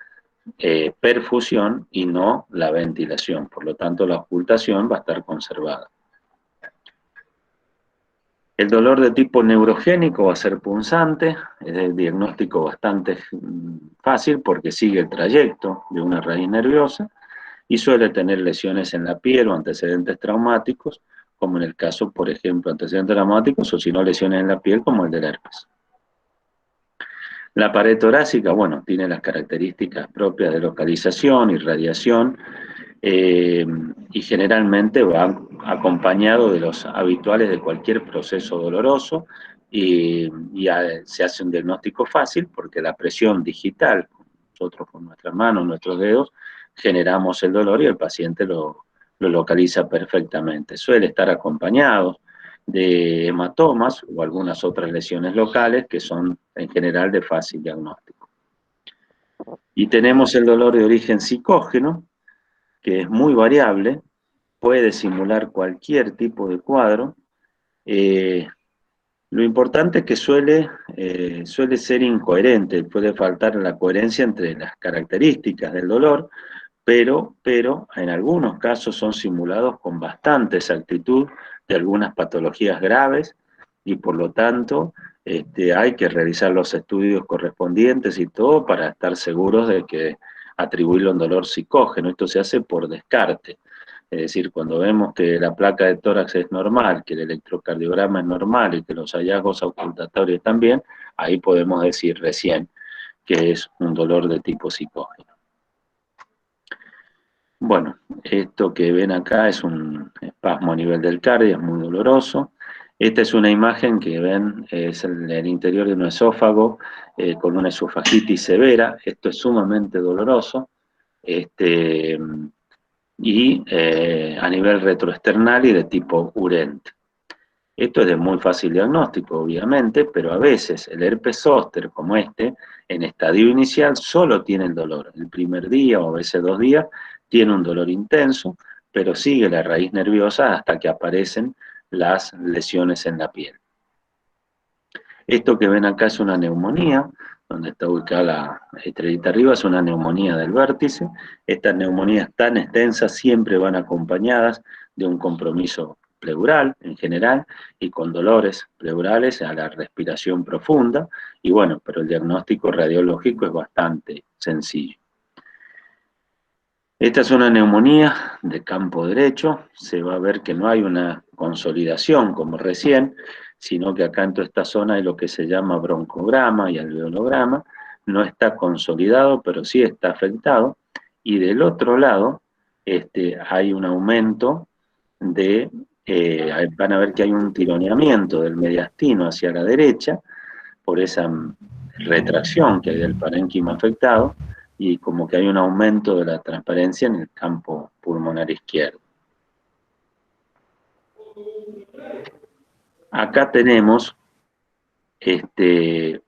perfusión y no la ventilación, por lo tanto la auscultación va a estar conservada. El dolor de tipo neurogénico va a ser punzante, es el diagnóstico bastante fácil porque sigue el trayecto de una raíz nerviosa y suele tener lesiones en la piel o antecedentes traumáticos, como en el caso, por ejemplo, antecedentes traumáticos o si no lesiones en la piel como el del herpes. La pared torácica, bueno, tiene las características propias de localización y radiación y generalmente va acompañado de los habituales de cualquier proceso doloroso, se hace un diagnóstico fácil porque la presión digital, nosotros con nuestras manos, nuestros dedos, generamos el dolor y el paciente lo localiza perfectamente. Suele estar acompañado de hematomas o algunas otras lesiones locales que son en general de fácil diagnóstico. Y tenemos el dolor de origen psicógeno, que es muy variable, puede simular cualquier tipo de cuadro. Lo importante es que suele ser incoherente, puede faltar la coherencia entre las características del dolor, pero en algunos casos son simulados con bastante exactitud de algunas patologías graves y por lo tanto hay que realizar los estudios correspondientes y todo para estar seguros de que atribuirle un dolor psicógeno. Esto se hace por descarte. Es decir, cuando vemos que la placa de tórax es normal, que el electrocardiograma es normal y que los hallazgos auscultatorios también, ahí podemos decir recién que es un dolor de tipo psicógeno. Bueno, esto que ven acá es un espasmo a nivel del cardio, es muy doloroso. Esta es una imagen que ven, es el interior de un esófago con una esofagitis severa. Esto es sumamente doloroso. A nivel retroesternal y de tipo urente. Esto es de muy fácil diagnóstico, obviamente, pero a veces el herpes zóster, como este, en estadio inicial solo tiene el dolor. El primer día o a veces 2 días tiene un dolor intenso, pero sigue la raíz nerviosa hasta que aparecen las lesiones en la piel. Esto que ven acá es una neumonía, donde está ubicada la estrellita arriba, es una neumonía del vértice. Estas neumonías tan extensas siempre van acompañadas de un compromiso pleural en general y con dolores pleurales a la respiración profunda. Y bueno, pero el diagnóstico radiológico es bastante sencillo. Esta es una neumonía de campo derecho, se va a ver que no hay una consolidación como recién, sino que acá en toda esta zona hay lo que se llama broncograma y alveolograma, no está consolidado, pero sí está afectado, y del otro lado hay un aumento de, van a ver que hay un tironeamiento del mediastino hacia la derecha, por esa retracción que hay del parénquima afectado, y como que hay un aumento de la transparencia en el campo pulmonar izquierdo. Acá tenemos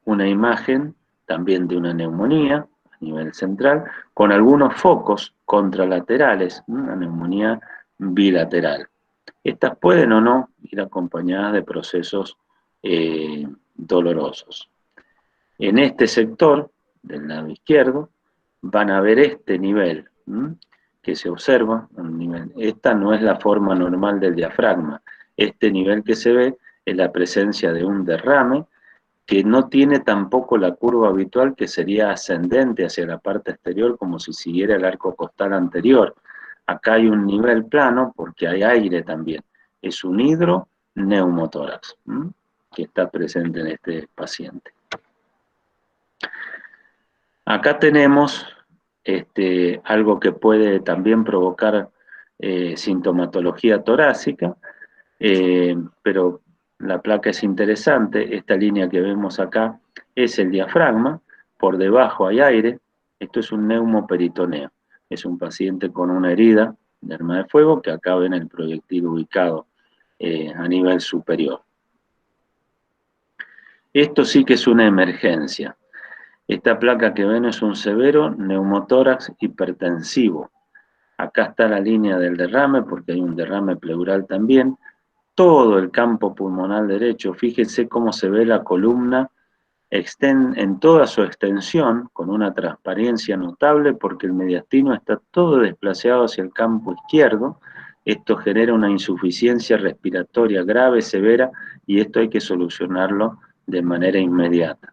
una imagen también de una neumonía a nivel central, con algunos focos contralaterales, una neumonía bilateral. Estas pueden o no ir acompañadas de procesos dolorosos. En este sector, del lado izquierdo, van a ver este nivel que se observa, un nivel. Esta no es la forma normal del diafragma. Este nivel que se ve es la presencia de un derrame que no tiene tampoco la curva habitual que sería ascendente hacia la parte exterior como si siguiera el arco costal anterior. Acá hay un nivel plano porque hay aire también. Es un hidroneumotórax que está presente en este paciente. Acá tenemos algo que puede también provocar sintomatología torácica, pero la placa es interesante. Esta línea que vemos acá es el diafragma, por debajo hay aire. Esto es un neumoperitoneo, es un paciente con una herida de arma de fuego que acá ven el proyectil ubicado a nivel superior. Esto sí que es una emergencia. Esta placa que ven es un severo neumotórax hipertensivo. Acá está la línea del derrame, porque hay un derrame pleural también. Todo el campo pulmonar derecho, fíjense cómo se ve la columna en toda su extensión, con una transparencia notable, porque el mediastino está todo desplazado hacia el campo izquierdo. Esto genera una insuficiencia respiratoria grave, severa, y esto hay que solucionarlo de manera inmediata.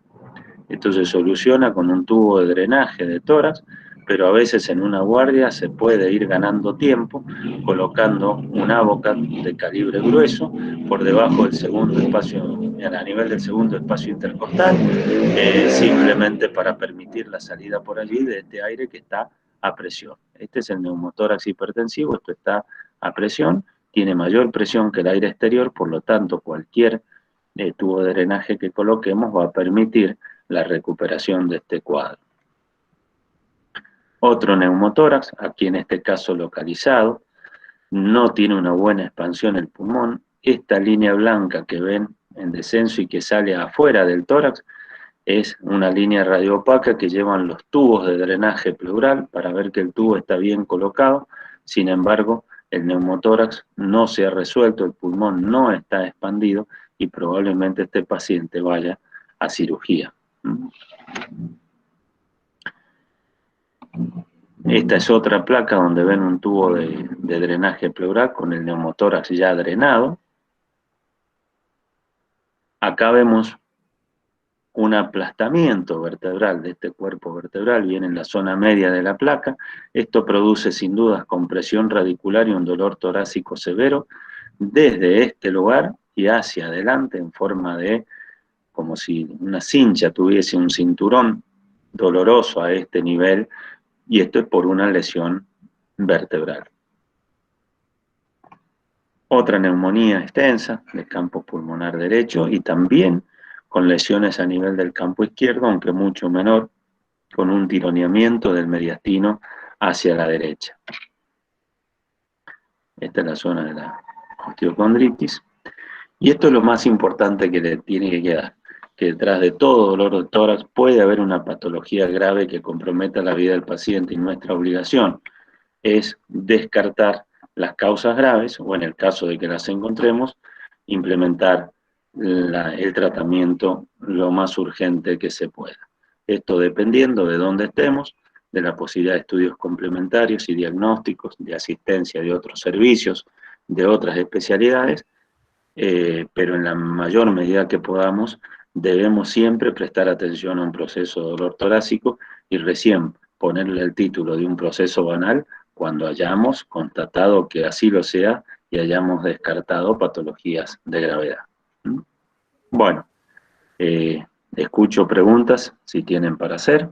Esto se soluciona con un tubo de drenaje de tórax, pero a veces en una guardia se puede ir ganando tiempo colocando un Avocat de calibre grueso por debajo del segundo espacio, a nivel del segundo espacio intercostal, simplemente para permitir la salida por allí de este aire que está a presión. Este es el neumotórax hipertensivo, esto está a presión, tiene mayor presión que el aire exterior, por lo tanto cualquier tubo de drenaje que coloquemos va a permitir la recuperación de este cuadro. Otro neumotórax, aquí en este caso localizado, no tiene una buena expansión el pulmón. Esta línea blanca que ven en descenso y que sale afuera del tórax es una línea radioopaca que llevan los tubos de drenaje pleural para ver que el tubo está bien colocado. Sin embargo, el neumotórax no se ha resuelto, el pulmón no está expandido y probablemente este paciente vaya a cirugía. Esta es otra placa donde ven un tubo de drenaje pleural con el neumotórax ya drenado. Acá vemos un aplastamiento vertebral de este cuerpo vertebral, viene en la zona media de la placa. Esto produce sin dudas compresión radicular y un dolor torácico severo desde este lugar y hacia adelante en forma de, como si una cincha tuviese un cinturón doloroso a este nivel, y esto es por una lesión vertebral. Otra neumonía extensa del campo pulmonar derecho y también con lesiones a nivel del campo izquierdo, aunque mucho menor, con un tironeamiento del mediastino hacia la derecha. Esta es la zona de la osteocondritis. Y esto es lo más importante que le tiene que quedar, que detrás de todo dolor de tórax puede haber una patología grave que comprometa la vida del paciente, y nuestra obligación es descartar las causas graves, o en el caso de que las encontremos, implementar el tratamiento lo más urgente que se pueda. Esto dependiendo de dónde estemos, de la posibilidad de estudios complementarios y diagnósticos, de asistencia de otros servicios, de otras especialidades, pero en la mayor medida que podamos, debemos siempre prestar atención a un proceso de dolor torácico y recién ponerle el título de un proceso banal cuando hayamos constatado que así lo sea y hayamos descartado patologías de gravedad. Bueno, escucho preguntas si tienen para hacer.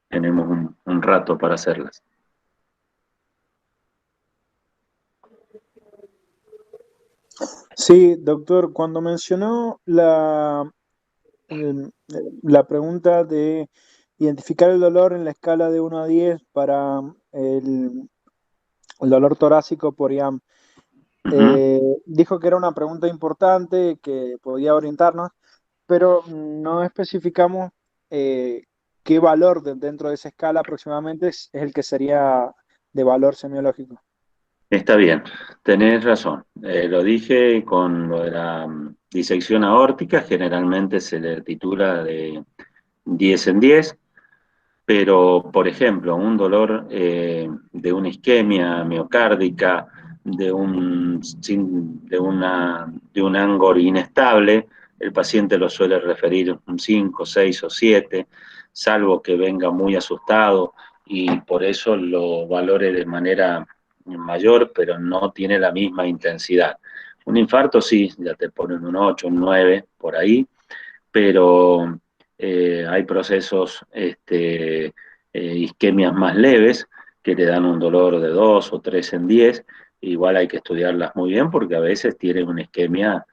Tenemos un rato para hacerlas. Sí, doctor, cuando mencionó la pregunta de identificar el dolor en la escala de 1 a 10 para el dolor torácico por IAM, dijo que era una pregunta importante que podía orientarnos, pero no especificamos qué valor dentro de esa escala aproximadamente es el que sería de valor semiológico. Está bien, tenés razón. Lo dije con lo de la disección aórtica, generalmente se le titula de 10 en 10, pero por ejemplo, un dolor de una isquemia miocárdica, de un Angor inestable, el paciente lo suele referir un 5, 6 o 7, salvo que venga muy asustado y por eso lo valore de manera mayor, pero no tiene la misma intensidad. Un infarto sí, ya te ponen un 8, un 9, por ahí, pero hay procesos, isquemias más leves, que te dan un dolor de 2 o 3 en 10, igual hay que estudiarlas muy bien, porque a veces tienen una isquemia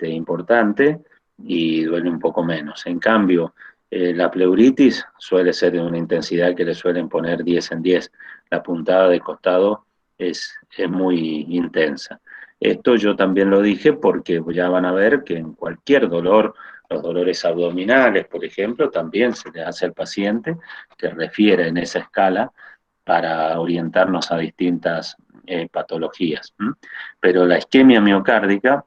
importante y duele un poco menos. En cambio, la pleuritis suele ser de una intensidad que le suelen poner 10 en 10. La puntada de costado es muy intensa. Esto yo también lo dije porque ya van a ver que en cualquier dolor, los dolores abdominales, por ejemplo, también se le hace al paciente que refiere en esa escala para orientarnos a distintas patologías. Pero la isquemia miocárdica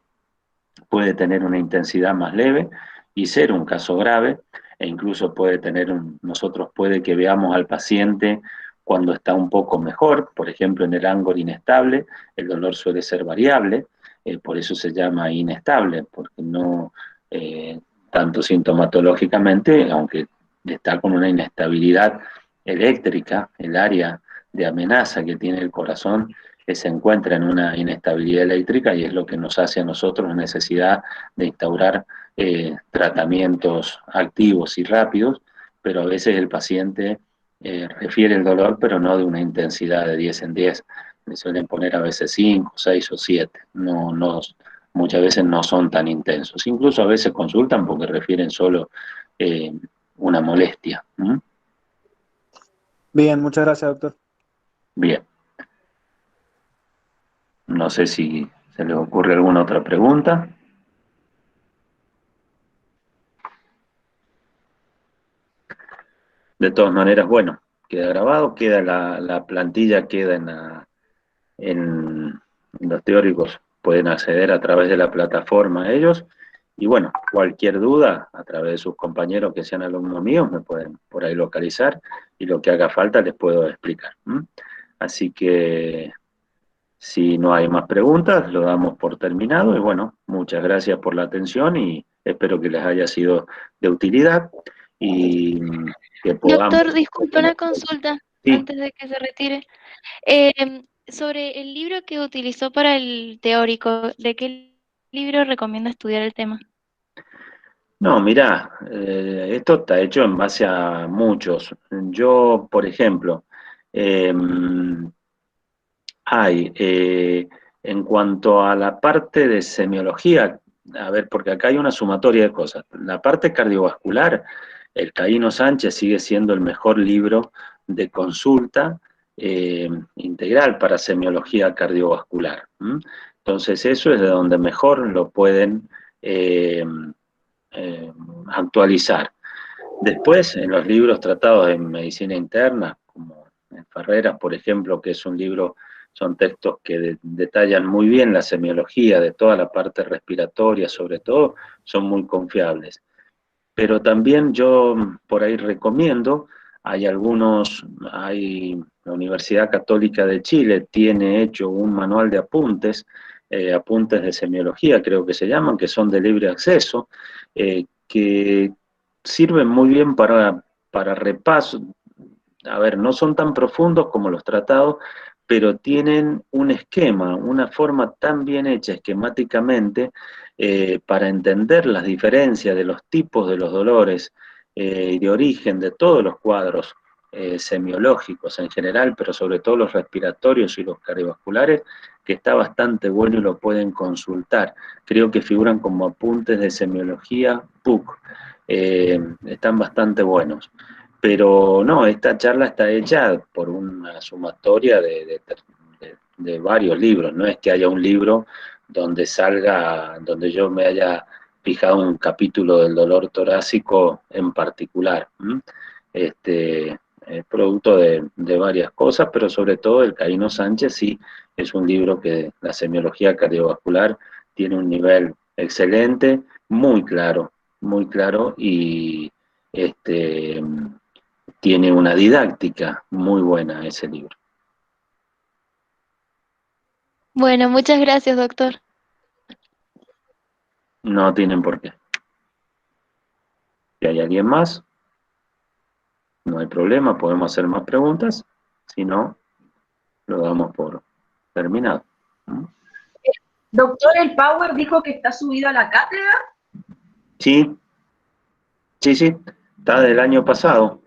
puede tener una intensidad más leve y ser un caso grave, e incluso puede tener nosotros puede que veamos al paciente cuando está un poco mejor, por ejemplo en el Angor inestable, el dolor suele ser variable, por eso se llama inestable, porque no tanto sintomatológicamente, aunque está con una inestabilidad eléctrica, el área de amenaza que tiene el corazón que se encuentra en una inestabilidad eléctrica y es lo que nos hace a nosotros la necesidad de instaurar tratamientos activos y rápidos, pero a veces el paciente refiere el dolor, pero no de una intensidad de 10 en 10. Le suelen poner a veces 5, 6 o 7. No muchas veces no son tan intensos. Incluso a veces consultan porque refieren solo una molestia. ¿Mm? Bien, muchas gracias, doctor. Bien. No sé si se les ocurre alguna otra pregunta. De todas maneras, bueno, queda grabado, queda la plantilla, queda en los teóricos, pueden acceder a través de la plataforma a ellos. Y bueno, cualquier duda, a través de sus compañeros que sean alumnos míos, me pueden por ahí localizar y lo que haga falta les puedo explicar. Así que, si no hay más preguntas, lo damos por terminado. Y bueno, muchas gracias por la atención y espero que les haya sido de utilidad y que podamos... Doctor, disculpe una consulta Sí. antes de que se retire. Sobre el libro que utilizó para el teórico, ¿de qué libro recomienda estudiar el tema? No, mirá, esto está hecho en base a muchos. Yo, por ejemplo, en cuanto a la parte de semiología, a ver, porque acá hay una sumatoria de cosas. La parte cardiovascular, el Caíno Sánchez sigue siendo el mejor libro de consulta integral para semiología cardiovascular. Entonces, eso es de donde mejor lo pueden actualizar. Después, en los libros tratados en medicina interna, como en Ferreras, por ejemplo, que es un libro, son textos que detallan muy bien la semiología de toda la parte respiratoria, sobre todo, son muy confiables. Pero también yo por ahí recomiendo, la Universidad Católica de Chile tiene hecho un manual de apuntes, apuntes de semiología creo que se llaman, que son de libre acceso, que sirven muy bien para repaso. A ver, no son tan profundos como los tratados, pero tienen un esquema, una forma tan bien hecha esquemáticamente para entender las diferencias de los tipos de los dolores y de origen de todos los cuadros semiológicos en general, pero sobre todo los respiratorios y los cardiovasculares, que está bastante bueno y lo pueden consultar. Creo que figuran como apuntes de semiología PUC. Están bastante buenos. Pero no, esta charla está hecha por una sumatoria de varios libros, no es que haya un libro donde salga, donde yo me haya fijado un capítulo del dolor torácico en particular. Es producto de varias cosas, pero sobre todo el Caíno Sánchez sí es un libro que la semiología cardiovascular tiene un nivel excelente, muy claro y tiene una didáctica muy buena ese libro. Bueno, muchas gracias, doctor. No tienen por qué. Si hay alguien más, no hay problema, podemos hacer más preguntas. Si no, lo damos por terminado. Doctor, el Power dijo que está subido a la cátedra. Sí, está del año pasado.